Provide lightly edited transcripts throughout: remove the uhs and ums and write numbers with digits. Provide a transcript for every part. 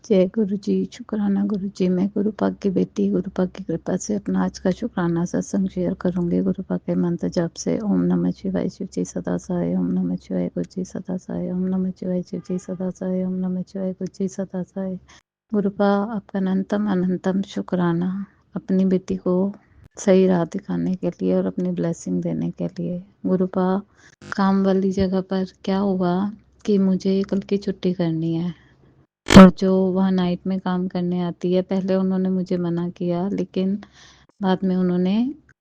जय गुरु जी, शुक्राना गुरु जी। मैं गुरु पाक की बेटी गुरु पाक की कृपा से अपना आज का शुक्राना सत्संग शेयर करूंगी गुरु पाक के मंत्र जाप से। ओम नमः शिवाय शिव जी सदा सहाय, ओम नमः शिवाय गुरु जी सदा सहाय, ओम नमः शिवाय शिव जी सदा सहाय, ओम नमः शिवाय गुरु जी सदा सहाय। गुरु पा आपका अनंतम अनंतम शुक्राना अपनी बेटी को सही राह दिखाने के लिए और अपनी ब्लेसिंग देने के लिए। गुरु पा काम वाली जगह पर क्या हुआ कि मुझे कल की छुट्टी करनी है और जो वहाँ नाइट में काम करने आती है, पहले उन्होंने मुझे मना किया लेकिन बाद में उन्होंने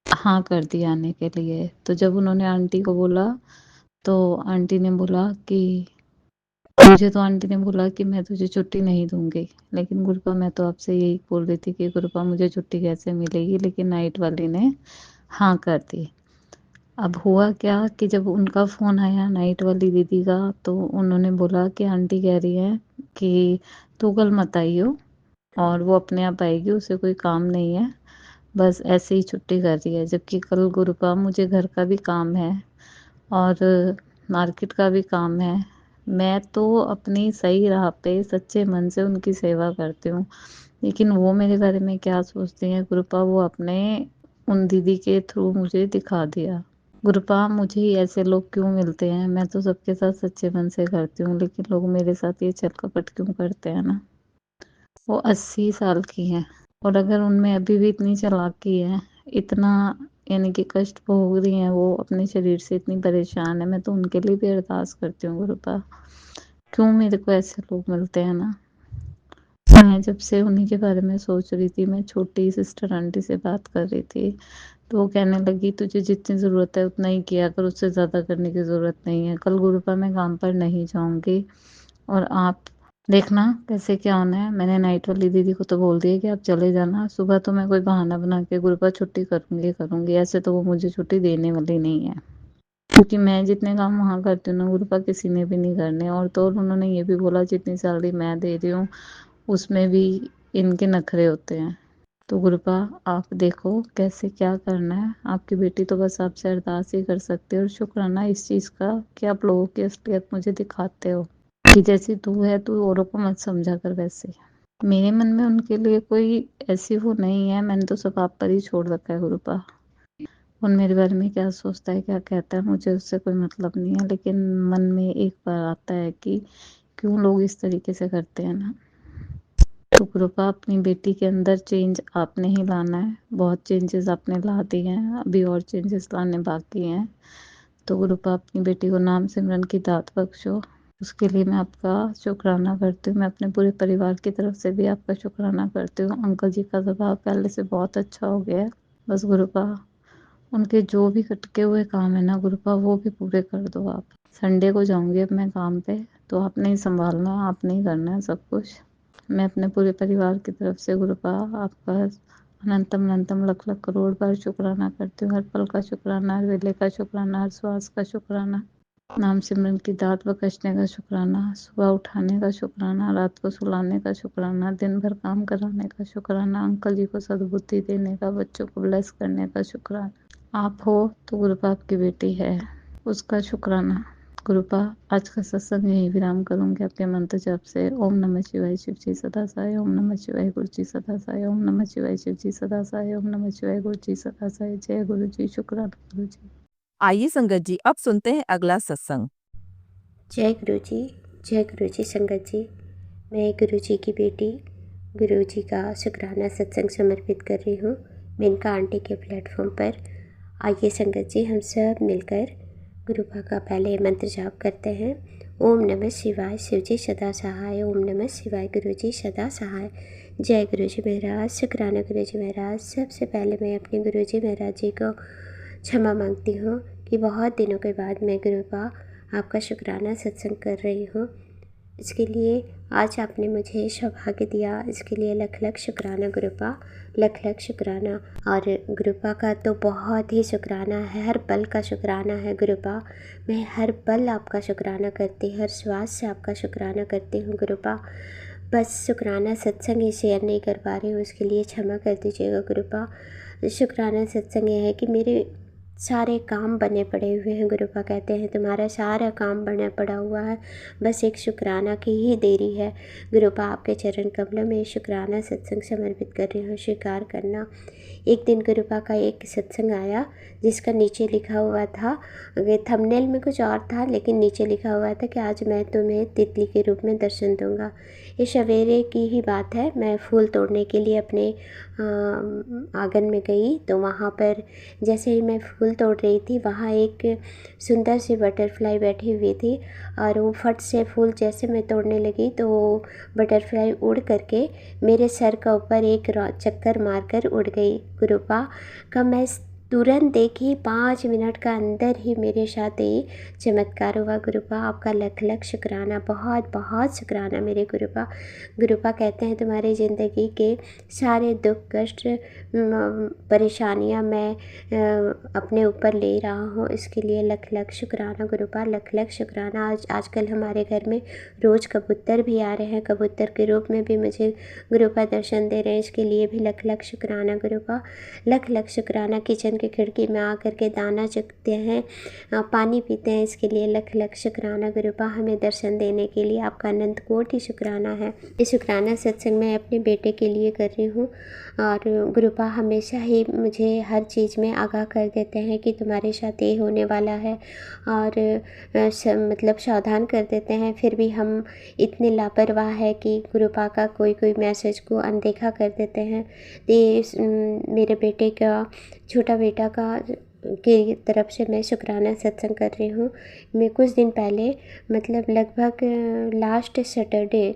हाँ कर दिया आने के लिए। तो जब उन्होंने आंटी को बोला तो आंटी ने बोला कि मुझे तो आंटी ने बोला कि मैं तुझे छुट्टी नहीं दूंगी, लेकिन गुरुपा मैं तो आपसे यही बोल रही थी कि गुरुपा मुझे छुट्टी कैसे मिलेगी, लेकिन नाइट वाली ने हाँ कर दी। अब हुआ क्या कि जब उनका फ़ोन आया नाइट वाली दीदी का, तो उन्होंने बोला कि आंटी कह रही है कि तू कल मत आइयो और वो अपने आप आएगी, उसे कोई काम नहीं है, बस ऐसे ही छुट्टी कर रही है। जबकि कल गुरुपा मुझे घर का भी काम है और मार्केट का भी काम है। मैं तो अपनी सही राह पे सच्चे मन से उनकी सेवा करती हूँ, लेकिन वो मेरे बारे में क्या सोचती हैं गुरुपा, वो अपने उन दीदी के थ्रू मुझे दिखा दिया। गुरुपा मुझे ही ऐसे लोग क्यों मिलते हैं? मैं तो सबके साथ सच्चे मन से करती हूँ, लेकिन लोग मेरे साथ ये छल कपट क्यों करते हैं ना। वो 80 साल की हैं और अगर उनमें अभी भी इतनी चालाकी है, इतना यानी कि कष्ट भोग रही हैं, वो अपने शरीर से इतनी परेशान है, मैं तो उनके लिए भी अरदास करती हूँ गुरुपा, क्यों मेरे को ऐसे लोग मिलते हैं ना। मैं जब से उन्हीं के बारे में सोच रही थी, मैं छोटी सिस्टर आंटी से बात कर रही थी, तो वो कहने लगी तुझे जितनी ज़रूरत है उतना ही किया कर, उससे ज़्यादा करने की ज़रूरत नहीं है। कल गुरुपा मैं काम पर नहीं जाऊँगी और आप देखना कैसे क्या होना है। मैंने नाइट वाली दीदी को तो बोल दिया कि आप चले जाना, सुबह तो मैं कोई बहाना बना के गुरुपा छुट्टी करूँगी, ऐसे तो वो मुझे छुट्टी देने वाली नहीं है, क्योंकि मैं जितने काम वहाँ करती हूँ ना गुरुपा किसी ने भी नहीं करने। और तो और उन्होंने ये भी बोला जितनी सैलरी मैं दे रही हूँ उसमें भी इनके नखरे होते हैं। तो गुरुपा आप देखो कैसे क्या करना है। आपकी बेटी तो बस आपसे अरदास ही कर सकती है और शुक्राना इस चीज़ का कि आप लोगों की असलियत मुझे दिखाते हो कि जैसी तू है तू औरों को मत समझा कर वैसे। मेरे मन में उनके लिए कोई ऐसी वो नहीं है, मैंने तो सब आप पर ही छोड़ रखा है गुरुपा। कौन मेरे बारे में क्या सोचता है क्या कहता है मुझे उससे कोई मतलब नहीं है, लेकिन मन में एक बार आता है कि क्यों लोग इस तरीके से करते हैं ना। तो कृपा अपनी बेटी के अंदर चेंज आपने ही लाना है, बहुत चेंजेस आपने ला दिए हैं, अभी और चेंजेस लाने बाकी हैं। तो कृपा अपनी बेटी को नाम सिमरन की दात बख्शो, उसके लिए मैं आपका शुक्राना करती हूँ। मैं अपने पूरे परिवार की तरफ से भी आपका शुक्राना करती हूँ। अंकल जी का स्वभाव पहले से बहुत अच्छा हो गया है। बस गुरुपा उनके जो भी अटके हुए काम है ना गुरुपा वो भी पूरे कर दो आप। संडे को जाऊंगी अब मैं काम पे, तो आपने ही संभालना है, आपने ही करना है सब कुछ। मैं अपने पूरे परिवार की तरफ से गुरुपा आपका अनंतम अनंतम लख लख करोड़ बार शुक्राना करती हूँ। हर पल का शुक्राना, हर वेले का शुक्राना, हर श्वास का शुक्राना, नाम सिमरन की दात बख्शने का शुक्राना, सुबह उठाने का शुक्राना, रात को सुलाने का शुक्राना, दिन भर काम कराने का शुक्राना, अंकल जी को सद्बुद्धि देने का, बच्चों को ब्लेस करने का शुक्राना। आप हो तो गुरुपा आपकी बेटी है, उसका शुक्राना। गुरुपा आज का सत्संग यही विराम करूंगी आपके मंत्र जाप से। ओम नमः शिवाय शिव जी सदा सहाय, ओम नमः शिवाय गुरु जी सदा सहाय, ओम नमः शिवाय शिव जी सदा सहाय, ओम नमः शिवाय गुरु जी सदा सहाय। जय गुरु जी, शुक्राना गुरु जी। आइए संगत जी, अब सुनते हैं अगला सत्संग। जय गुरु जी, जय गुरु जी। संगत जी, मैं गुरु जी की बेटी गुरु जी का शुक्राना सत्संग समर्पित कर रही हूँ मेनका आंटी के प्लेटफॉर्म पर। आइए संगत जी, हम सब मिलकर गुरुपा का पहले मंत्र जाप करते हैं। ओम नमः शिवाय शिव जी सदा सहाय, ओम नमः शिवाय गुरु जी सदा सहाय। जय गुरु जी महाराज, शुक्राना गुरु जी महाराज। सबसे पहले मैं अपने गुरु जी महाराज जी को क्षमा मांगती हूँ कि बहुत दिनों के बाद मैं गुरुपा आपका शुक्राना सत्संग कर रही हूँ। इसके लिए आज आपने मुझे सौभाग्य दिया, इसके लिए लख लख शुक्राना गुरुपा, लख लख शुक्राना। और गुरुपा का तो बहुत ही शुक्राना है, हर पल का शुक्राना है गुरुपा। मैं हर पल आपका शुक्राना करती, हर श्वास से आपका शुक्राना करती हूँ गुरुपा। बस शुक्राना सत्संग ही शेयर नहीं कर पा रही हूँ, उसके लिए क्षमा कर दीजिएगा गुरुपा। शुक्राना सत्संग ये है कि मेरे सारे काम बने पड़े हुए हैं। गुरुपा कहते हैं तुम्हारा सारा काम बना पड़ा हुआ है, बस एक शुक्राना की ही देरी है। गुरुपा आपके चरण कमलों में शुक्राना सत्संग समर्पित कर रही हूँ, स्वीकार करना। एक दिन गुरुपा का एक सत्संग आया जिसका नीचे लिखा हुआ था, थंबनेल में कुछ और था लेकिन नीचे लिखा हुआ था कि आज मैं तुम्हें तितली के रूप में दर्शन दूंगा। ये सवेरे की ही बात है। मैं फूल तोड़ने के लिए अपने आंगन में गई तो वहाँ पर जैसे ही मैं फूल तोड़ रही थी वहाँ एक सुंदर सी बटरफ्लाई बैठी हुई थी और वो फट से फूल जैसे मैं तोड़ने लगी तो वो बटरफ्लाई उड़ करके मेरे सर का ऊपर एक चक्कर मारकर उड़ गई। गुरुपा का मैं तुरंत देखी 5 मिनट का अंदर ही मेरे साथ ये चमत्कार हुआ। गुरुपा आपका लख लख शुक्राना, बहुत बहुत शुक्राना मेरे गुरुपा। गुरुपा कहते हैं तुम्हारी ज़िंदगी के सारे दुख कष्ट परेशानियां मैं अपने ऊपर ले रहा हूँ, इसके लिए लख लख शुक्राना गुरुपा, लख लख शुक्राना। आजकल हमारे घर में रोज़ कबूतर भी आ रहे हैं, कबूतर के रूप में भी मुझे गुरुपा दर्शन दे रहे हैं, इसके लिए भी लख लख शुक्राना गुरुपा, लख लख शुक्राना। किचन की खिड़की में आकर के दाना चुगते हैं, पानी पीते हैं, इसके लिए लख लख शुक्राना गुरुपा। हमें दर्शन देने के लिए आपका अनंत कोटि शुक्राना है। ये शुक्राना सत्संग मैं अपने बेटे के लिए कर रही हूँ और गुरुपा हमेशा ही मुझे हर चीज़ में आगाह कर देते हैं कि तुम्हारे साथ ये होने वाला है और मतलब सावधान कर देते हैं। फिर भी हम इतने लापरवाह है कि गुरुपा का कोई कोई मैसेज को अनदेखा कर देते हैं। मेरे बेटे का, छोटा बेटा का की तरफ से मैं शुक्राना सत्संग कर रही हूँ। मैं कुछ दिन पहले मतलब लगभग लास्ट सैटरडे,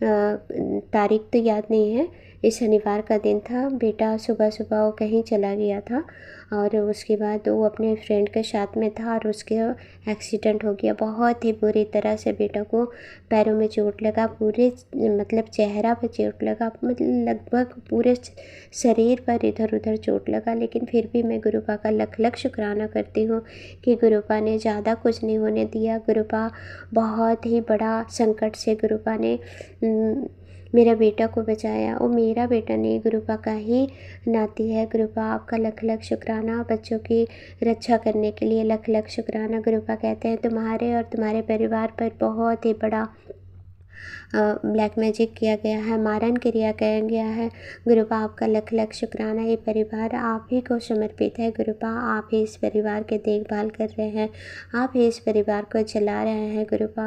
तारीख तो याद नहीं है, इस शनिवार का दिन था। बेटा सुबह सुबह वो कहीं चला गया था और उसके बाद वो अपने फ्रेंड के साथ में था और उसके एक्सीडेंट हो गया। बहुत ही बुरी तरह से बेटा को पैरों में चोट लगा, पूरे मतलब चेहरा पर चोट लगा, मतलब लगभग पूरे शरीर पर इधर उधर चोट लगा। लेकिन फिर भी मैं गुरुपा का लख लख शुक्राना करती हूँ कि गुरुपा ने ज़्यादा कुछ नहीं होने दिया। गुरुपा बहुत ही बड़ा संकट से गुरुपा ने मेरा बेटा को बचाया। वो मेरा बेटा नहीं, गुरुपा का ही नाती है। गुरुपा आपका लख लख शुक्राना, बच्चों की रक्षा करने के लिए लख लख शुक्राना। गुरुपा कहते हैं तुम्हारे और तुम्हारे परिवार पर बहुत ही बड़ा ब्लैक मैजिक किया गया है, मारन क्रिया किया गया है। गुरुपा आपका लख लख शुक्राना। ये परिवार आप ही को समर्पित है गुरुपा, आप ही इस परिवार के देखभाल कर रहे हैं, आप ही इस परिवार को चला रहे हैं गुरुपा।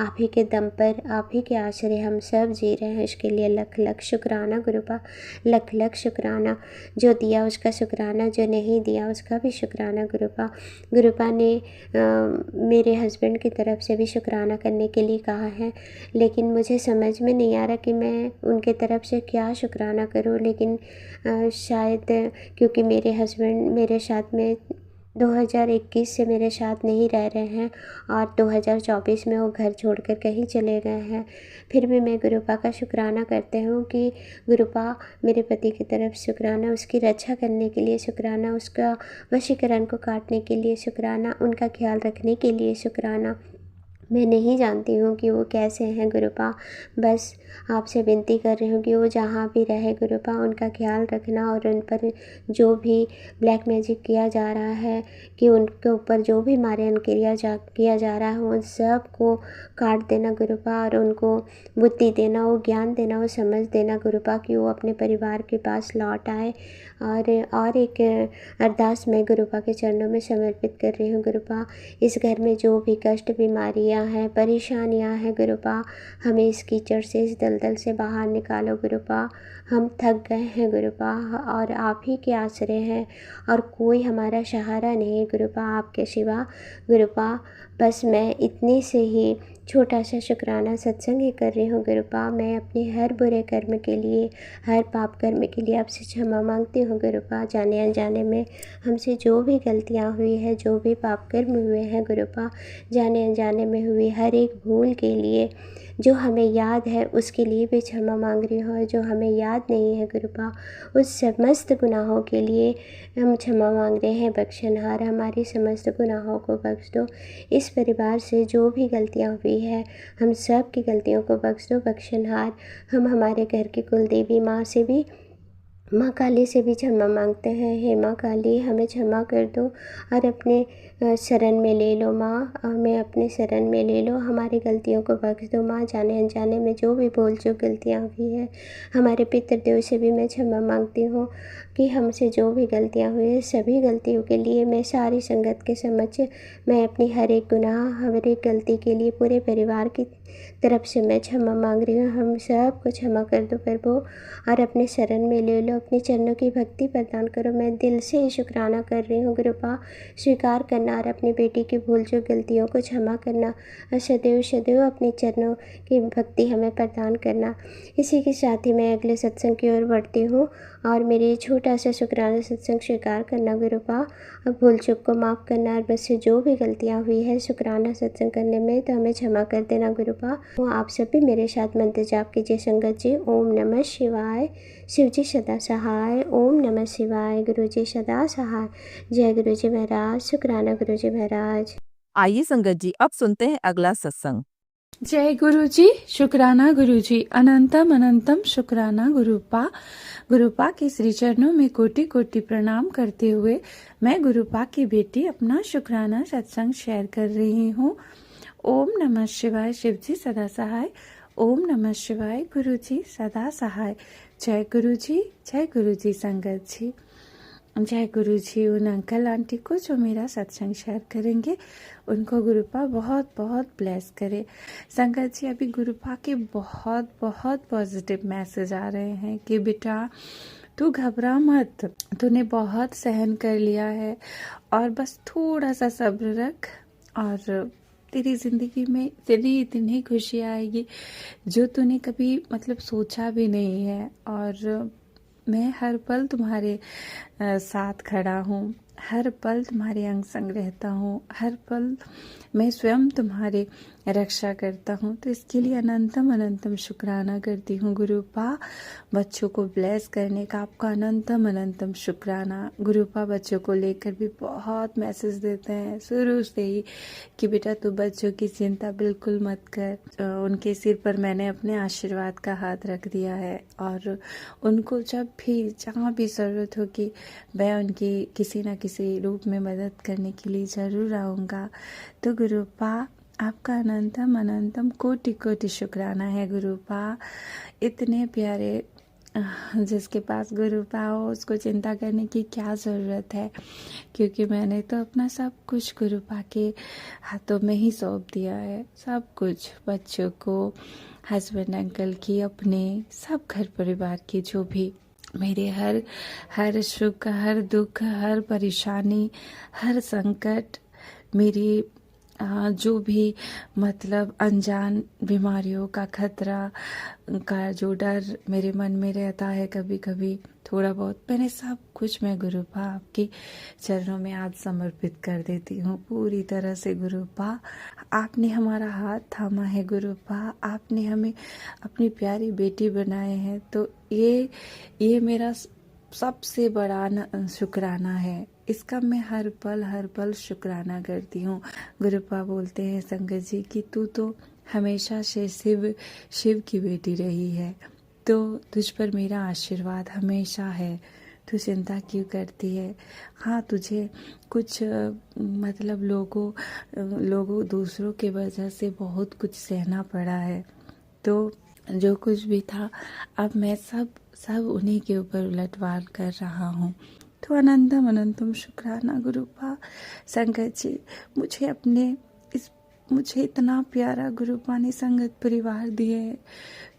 आप ही के दम पर, आप ही के आश्रय हम सब जी रहे हैं, इसके लिए लख लख शुक्राना गुरुपा, लख लख शुक्राना। जो दिया उसका शुक्राना, जो नहीं दिया उसका भी शुक्राना गुरुपा। गुरुपा ने मेरे हस्बैंड की तरफ से भी शुक्राना करने के लिए कहा है, लेकिन मुझे समझ में नहीं आ रहा कि मैं उनके तरफ से क्या शुक्राना करूं। लेकिन शायद क्योंकि मेरे हस्बैंड मेरे साथ में 2021 से मेरे साथ नहीं रह रहे हैं और 2024 में वो घर छोड़कर कहीं चले गए हैं, फिर भी मैं गुरुपा का शुक्राना करते हूँ कि गुरुपा मेरे पति की तरफ शुक्राना, उसकी रक्षा करने के लिए शुक्राना, उसका वशीकरण को काटने के लिए शुक्राना, उनका ख्याल रखने के लिए शुक्राना। मैं नहीं जानती हूँ कि वो कैसे हैं गुरुपा, बस आपसे विनती कर रही हूँ कि वो जहाँ भी रहे गुरुपा उनका ख्याल रखना और उन पर जो भी ब्लैक मैजिक किया जा रहा है, कि उनके ऊपर जो भी मारन क्रिया किया जा रहा है उन सब को काट देना गुरुपा और उनको बुद्धि देना, वो ज्ञान देना, वो समझ देना गुरुपा कि वो अपने परिवार के पास लौट आए। और एक अरदास मैं गुरुपा के चरणों में समर्पित कर रही हूँ गुरुपा। इस घर में जो भी कष्ट, बीमारियाँ हैं, परेशानियाँ हैं गुरुपा, हमें इस कीचड़ से, इस दलदल से बाहर निकालो गुरुपा। हम थक गए हैं गुरुपा और आप ही के आश्रय हैं और कोई हमारा सहारा नहीं गुरुपा आपके सिवा गुरुपा। बस मैं इतनी से ही छोटा सा शुक्राना सत्संग ही कर रही हूँ गुरुपा। मैं अपने हर बुरे कर्म के लिए, हर पाप कर्म के लिए आपसे क्षमा मांगती हूँ गुरुपा। जाने अनजाने में हमसे जो भी गलतियाँ हुई है, जो भी पाप कर्म हुए हैं गुरुपा, जाने अनजाने में हुई हर एक भूल के लिए, जो हमें याद है उसके लिए भी क्षमा मांग रही हूँ, जो हमें याद नहीं है गुरुपा उस समस्त गुनाहों के लिए हम क्षमा मांग रहे हैं। बख्शनहार हमारी समस्त गुनाहों को बख्श दो। इस परिवार से जो भी गलतियाँ हुई है हम सब की गलतियों को बख्श दो बख्शनहार। हम हमारे घर की कुल देवी माँ से भी माँ काली से भी क्षमा मांगते हैं। हे माँ काली, हमें क्षमा कर दो और अपने शरण में ले लो माँ, हमें अपने शरण में ले लो, हमारी गलतियों को बख्श दो माँ। जाने अनजाने में जो भी भूल चूक गलतियाँ हुई है, हमारे पितृदेव से भी मैं क्षमा मांगती हूँ कि हमसे जो भी गलतियाँ हुई है, सभी गलतियों के लिए मैं सारी संगत के समक्ष मैं अपनी हर एक गुनाह, हर एक गलती के लिए पूरे परिवार की तरफ से मैं क्षमा मांग रही हूँ। हम सब को क्षमा कर दो प्रभु और अपने शरण में ले लो, अपने चरणों की भक्ति प्रदान करो। मैं दिल से शुक्राना कर रही हूँ गुरुपा, स्वीकार करना और अपनी बेटी की भूल चूक गलतियों को क्षमा करना और सदैव सदैव अपने चरणों की भक्ति हमें प्रदान करना। इसी के साथ ही मैं अगले सत्संग की ओर बढ़ती हूँ और मेरे छोटा सा शुक्राना सत्संग स्वीकार करना गुरुपा, और भूल चूक को माफ़ करना और मुझसे जो भी गलतियाँ हुई है शुक्राना सत्संग करने में तो हमें क्षमा कर देना गुरुपा। तो आप सभी मेरे साथ मंत्र जाप कीजिए संगत जी। ओम नमः शिवाय। शिव जी सदा सहाय। ओम नमः शिवाय। गुरु जी सदा सहाय। जय गुरु जी महाराज। शुक्राना गुरु जी महाराज। आइए संगत जी, अब सुनते हैं अगला सत्संग। जय गुरु जी। शुक्राना गुरु जी। अनंतम अनंतम शुक्राना गुरुपा। गुरुपा के श्री चरणों में कोटि कोटि प्रणाम करते हुए मैं गुरुपा की बेटी अपना शुक्राना सत्संग शेयर कर रही हूँ। ओम नमः शिवाय। शिव जी सदा सहाय। ओम नमः शिवाय। गुरु जी सदा सहाय। जय गुरु जी। जय गुरु जी संगत जी। जय गुरु जी। उन अंकल आंटी को जो मेरा सत्संग शेयर करेंगे उनको गुरुपा बहुत बहुत ब्लेस करे। संगत जी, अभी गुरुपा के बहुत बहुत पॉजिटिव मैसेज आ रहे हैं कि बेटा तू घबरा मत, तूने बहुत सहन कर लिया है और बस थोड़ा सा सब्र रख और तेरी ज़िंदगी में तेरी इतनी खुशी आएगी जो तूने कभी सोचा भी नहीं है। और मैं हर पल तुम्हारे साथ खड़ा हूँ, हर पल तुम्हारे अंग संग रहता हूँ, हर पल मैं स्वयं तुम्हारे रक्षा करता हूँ। तो इसके लिए अनंतम अनंतम शुक्राना करती हूँ गुरुपा। बच्चों को ब्लेस करने का आपका अनंतम अनंतम शुक्राना। गुरुपा बच्चों को लेकर भी बहुत मैसेज देते हैं शुरू से ही कि बेटा तू बच्चों की चिंता बिल्कुल मत कर। उनके सिर पर मैंने अपने आशीर्वाद का हाथ रख दिया है और उनको जब भी जहाँ भी ज़रूरत होगी मैं उनकी किसी न किसी रूप में मदद करने के लिए ज़रूर आऊँगा। तो गुरुपा आपका अनंतम अनंतम कोटि कोटि शुक्राना है गुरुपा। इतने प्यारे जिसके पास गुरुपा हो उसको चिंता करने की क्या ज़रूरत है, क्योंकि मैंने तो अपना सब कुछ गुरुपा के हाथों में ही सौंप दिया है। सब कुछ, बच्चों को, हस्बैंड अंकल की, अपने सब घर परिवार की, जो भी मेरे हर सुख, हर दुख, हर परेशानी, हर संकट, मेरी जो भी अनजान बीमारियों का खतरा का जो डर मेरे मन में रहता है कभी कभी थोड़ा बहुत, मैंने सब कुछ मैं गुरुपा आपके चरणों में आज समर्पित कर देती हूँ पूरी तरह से। गुरुपा आपने हमारा हाथ थामा है गुरुपा, आपने हमें अपनी प्यारी बेटी बनाए हैं, तो ये मेरा सबसे बड़ा शुक्राना है। इसका मैं हर पल शुक्राना करती हूँ। गुरुपा बोलते हैं संगत जी कि तू तो हमेशा से शिव की बेटी रही है, तो तुझ पर मेरा आशीर्वाद हमेशा है। तू चिंता क्यों करती है? हाँ, तुझे कुछ लोगों दूसरों के वजह से बहुत कुछ सहना पड़ा है, तो जो कुछ भी था अब मैं सब उन्हीं के ऊपर उलटवार कर रहा हूँ। तो अनंतम शुक्राना गुरुपा। संगत जी, मुझे इतना प्यारा गुरुपा ने संगत परिवार दिए है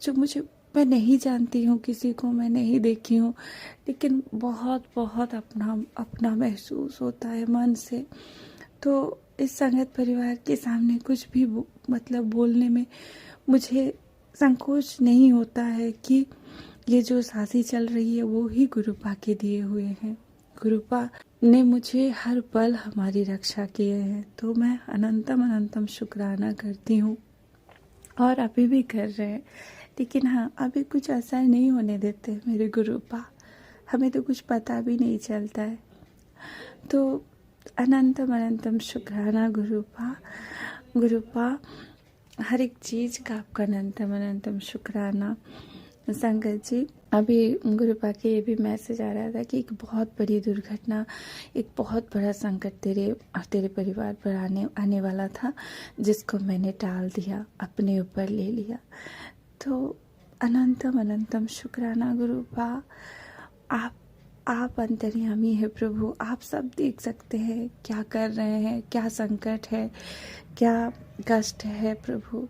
जो मैं नहीं जानती हूँ, किसी को मैं नहीं देखी हूँ, लेकिन बहुत अपना महसूस होता है मन से। तो इस संगत परिवार के सामने कुछ भी बोलने में मुझे संकोच नहीं होता है कि ये जो सांसें चल रही है वो ही गुरुपा के दिए हुए हैं। गुरुपा ने मुझे हर पल हमारी रक्षा किए हैं, तो मैं अनंतम शुक्राना करती हूँ और अभी भी कर रहे हैं। लेकिन हाँ, अभी कुछ असर नहीं होने देते मेरे गुरुपा, हमें तो कुछ पता भी नहीं चलता है। तो अनंतम शुक्राना गुरुपा हर एक चीज़ का आपका अनंतम शुक्राना। संगत जी, अभी गुरुपा के ये भी मैसेज आ रहा था कि एक बहुत बड़ी दुर्घटना, एक बहुत बड़ा संकट तेरे और तेरे परिवार पर आने वाला था, जिसको मैंने टाल दिया, अपने ऊपर ले लिया। तो अनंतम अनंतम शुक्राना गुरुपा। आप अंतर्यामी है प्रभु, आप सब देख सकते हैं क्या कर रहे हैं, क्या संकट है, क्या कष्ट है प्रभु।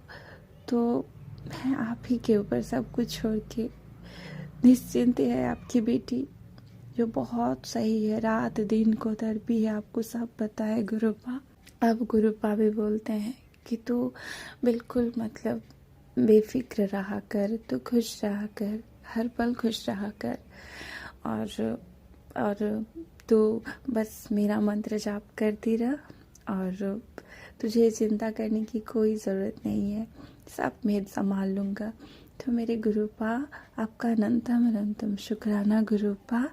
तो मैं आप ही के ऊपर सब कुछ छोड़ के निश्चिंत है आपकी बेटी, जो बहुत सही है, रात दिन को तड़पी है, आपको सब पता है गुरुपा। अब गुरुपा भी बोलते हैं कि तू बिल्कुल मतलब बेफिक्र रहा कर, तू खुश रहा कर, हर पल खुश रहा कर, और तू बस मेरा मंत्र जाप करती रह, और तुझे चिंता करने की कोई ज़रूरत नहीं है, सब मैं संभाल लूँगा। तो मेरे गुरुपा, आपका अनंतम अनंतम शुक्राना गुरुपा।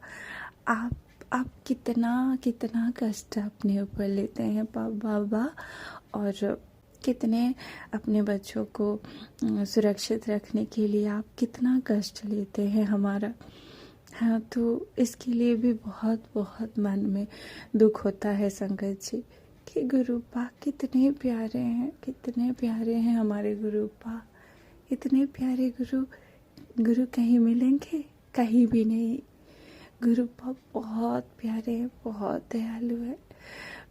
आप कितना कितना कष्ट अपने ऊपर लेते हैं बाबा, और कितने अपने बच्चों को सुरक्षित रखने के लिए आप कितना कष्ट लेते हैं हमारा। हाँ, तो इसके लिए भी बहुत बहुत मन में दुख होता है संगत जी, कि गुरुपा कितने प्यारे हैं, कितने प्यारे हैं हमारे गुरुपा, इतने प्यारे गुरु कहीं मिलेंगे? कहीं भी नहीं। गुरुपा बहुत प्यारे हैं, बहुत दयालु है।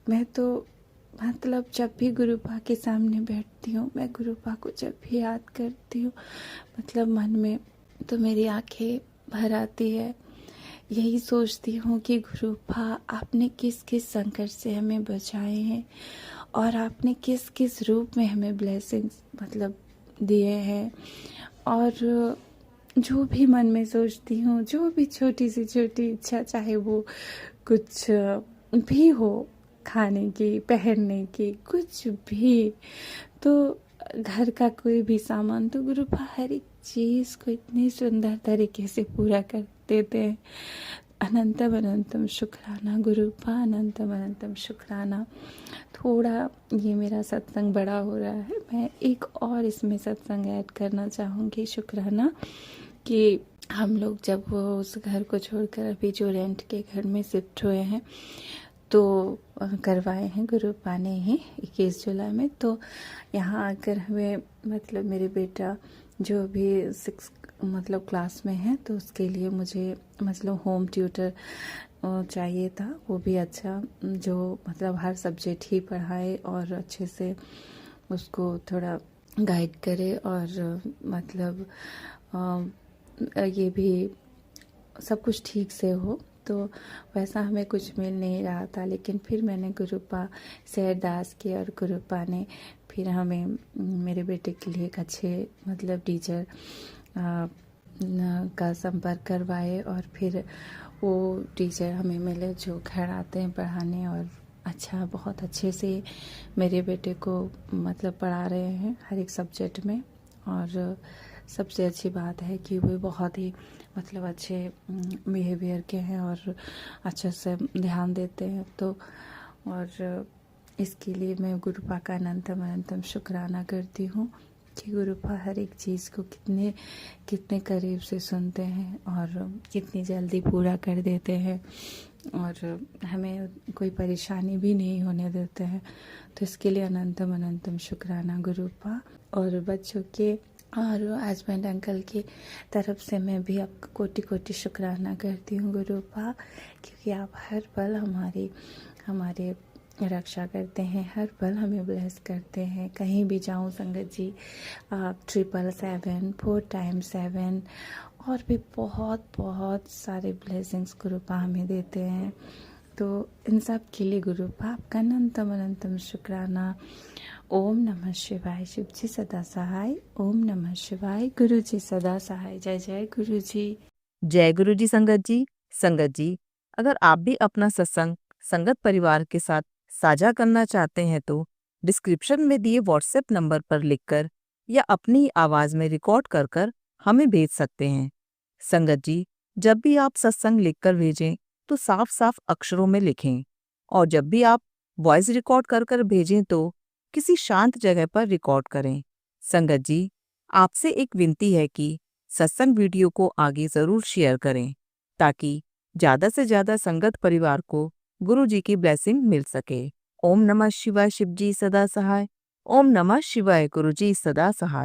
मैं तो मतलब जब भी गुरुपा के सामने बैठती हूँ, मैं गुरुपा को जब भी याद करती हूँ, मतलब मन में तो मेरी आंखें भर आती है। यही सोचती हूँ कि गुरुपा, आपने किस किस संकट से हमें बचाए हैं, और आपने किस किस रूप में हमें ब्लेसिंग्स मतलब दिए हैं। और जो भी मन में सोचती हूँ, जो भी छोटी सी छोटी इच्छा, चाहे वो कुछ भी हो, खाने की, पहनने की, कुछ भी, तो घर का कोई भी सामान, तो गुरुपा हर एक चीज़ को इतनी सुंदर तरीके से पूरा कर देते हैं। अनंतम अनंतम शुक्राना गुरुपा, अनंतम अनंतम शुक्राना। थोड़ा ये मेरा सत्संग बड़ा हो रहा है, मैं एक और इसमें सत्संग ऐड करना चाहूँगी शुक्राना, कि हम लोग जब वो उस घर को छोड़कर अभी जो रेंट के घर में शिफ्ट हुए हैं, तो करवाए हैं गुरुपा ने ही 21 जुलाई में। तो यहाँ आकर हमें मतलब मेरे बेटा जो भी 6 मतलब क्लास में है, तो उसके लिए मुझे मतलब होम ट्यूटर चाहिए था, वो भी अच्छा, जो मतलब हर सब्जेक्ट ही पढ़ाए और अच्छे से उसको थोड़ा गाइड करे, और मतलब ये भी सब कुछ ठीक से हो। तो वैसा हमें कुछ मिल नहीं रहा था, लेकिन फिर मैंने गुरुपा से अरदास की, और गुरुपा ने फिर हमें मेरे बेटे के लिए एक अच्छे मतलब टीचर का संपर्क करवाए, और फिर वो टीचर हमें मिले जो घर आते हैं पढ़ाने, और अच्छा, बहुत अच्छे से मेरे बेटे को मतलब पढ़ा रहे हैं हर एक सब्जेक्ट में। और सबसे अच्छी बात है कि वो बहुत ही मतलब अच्छे बिहेवियर के हैं और अच्छे से ध्यान देते हैं। तो और इसके लिए मैं गुरुपा का अनंतम अनंतम शुक्राना करती हूँ कि गुरुपा हर एक चीज़ को कितने कितने करीब से सुनते हैं और कितनी जल्दी पूरा कर देते हैं, और हमें कोई परेशानी भी नहीं होने देते हैं। तो इसके लिए अनंतम अनंतम शुक्राना गुरुपा। और बच्चों के और हस्बैंड अंकल की तरफ से मैं भी आपको कोटि कोटि शुक्राना करती हूँ गुरुपा, क्योंकि आप हर पल हमारे रक्षा करते हैं, हर पल हमें ब्लेस करते हैं। कहीं भी जाऊँ संगत जी, आप 777 4 times 7 और भी बहुत बहुत सारे ब्लेसिंग्स गुरुपा हमें देते हैं। तो इन सब के लिए गुरुपा आपका अनंतम अनंतम शुक्राना। ओम नमः शिवाय। शिव जी सदा सहाय। ओम नमः शिवाय। गुरु जी सदा सहाय। जय जय गुरु जी। जय गुरु जी। संगत जी, अगर आप भी अपना सत्संग संगत परिवार के साथ साझा करना चाहते हैं तो डिस्क्रिप्शन में दिए व्हाट्सएप नंबर पर लिखकर या अपनी आवाज में रिकॉर्ड कर हमें भेज सकते हैं। संगत जी, जब भी आप सत्संग लिखकर भेजें तो साफ साफ अक्षरों में लिखें, और जब भी आप वॉइस रिकॉर्ड कर भेजें तो किसी शांत जगह पर रिकॉर्ड करें। संगत जी, आपसे एक विनती है कि सत्संग वीडियो को आगे ज़रूर शेयर करें ताकि ज़्यादा से ज़्यादा संगत परिवार को गुरु जी की ब्लेसिंग मिल सके। ओम नमः शिवाय, शिव जी सदा सहाय। ओम नमः शिवाय, गुरु जी सदा सहाय।